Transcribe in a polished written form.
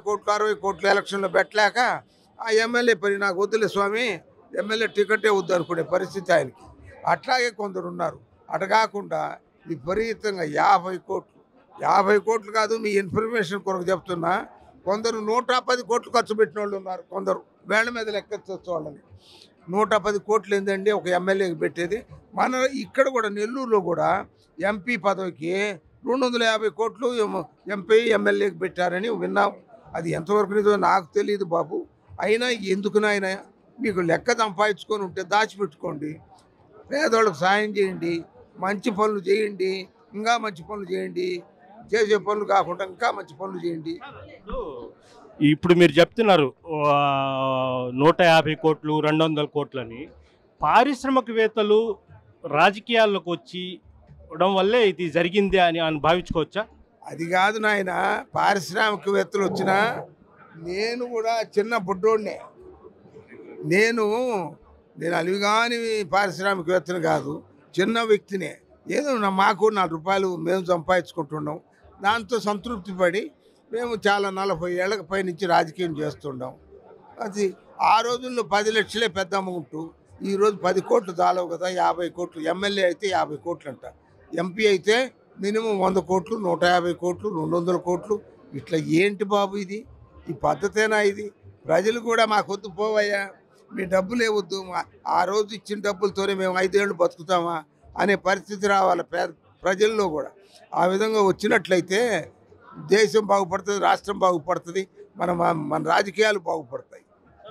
కోట్లు 60 కోట్లు ఎలక్షన్లో పెట్టలేక ఆ ఎమ్మెల్యే పని నాకు వద్దులే స్వామి, ఎమ్మెల్యే టికెటే వద్దు అనుకునే పరిస్థితి ఆయనకి. అట్లాగే కొందరు ఉన్నారు. అటు కాకుండా విపరీతంగా 50 కోట్లు, 50 కోట్లు కాదు, మీ ఇన్ఫర్మేషన్ కొరకు చెప్తున్నా, కొందరు 110 కోట్లు ఖర్చు పెట్టిన వాళ్ళు ఉన్నారు. కొందరు వేళ్ల మీద లెక్కొచ్చు వాళ్ళని. 110 కోట్లు ఏందండి ఒక ఎమ్మెల్యేకి పెట్టేది? మన ఇక్కడ కూడా నెల్లూరులో కూడా ఎంపీ పదవికి 250 కోట్లు ఎంపీ ఎమ్మెల్యేకి పెట్టారని విన్నాం. అది ఎంతవరకు నిజమో నాకు తెలియదు బాబు. అయినా ఎందుకు నాయన, మీకు లెక్క సంపాదించుకొని ఉంటే దాచిపెట్టుకోండి, పేదవాళ్ళకు సాయం చేయండి, మంచి పనులు చేయండి, ఇంకా మంచి పనులు చేయండి. చేసే పనులు కాకుండా ఇంకా మంచి పనులు చేయండి. ఇప్పుడు మీరు చెప్తున్నారు 150 కోట్లు 200 కోట్లని. పారిశ్రామికవేత్తలు రాజకీయాల్లోకి వచ్చి వల్లే ఇది జరిగింది అని భావించుకోవచ్చా? అది కాదు నాయన, పారిశ్రామికవేత్తలు వచ్చినా నేను కూడా చిన్న బుడ్డోడినే. నేను అలివిగాని పారిశ్రామికవేత్తని కాదు, చిన్న వ్యక్తినే. ఏదో మాకు 4 రూపాయలు మేము సంపాదించుకుంటున్నాం, దాంతో సంతృప్తి పడి మేము చాలా 40 ఏళ్ళకి పైనుంచి రాజకీయం చేస్తుంటాం. అది ఆ రోజుల్లో 10 లక్షలే పెద్ద అమౌంట్. ఈరోజు 10 కోట్లు చాలవు కదా, 50 కోట్లు. ఎమ్మెల్యే అయితే 50 కోట్లు అంట, ఎంపీ అయితే మినిమం 100 కోట్లు, 150 కోట్లు, 200 కోట్లు. ఇట్లా ఏంటి బాబు ఇది? ఈ పద్ధతేనా ఇది? ప్రజలు కూడా మాకొద్దు పోవయ్యా, మీ డబ్బులు ఇవ్వద్దు, ఆ రోజు ఇచ్చిన డబ్బులతోనే మేము 5 ఏళ్ళు బతుకుతామా అనే పరిస్థితి రావాలి ప్రజల్లో కూడా. ఆ విధంగా వచ్చినట్లయితే దేశం బాగుపడుతుంది, రాష్ట్రం బాగుపడుతుంది, మన రాజకీయాలు బాగుపడతాయి.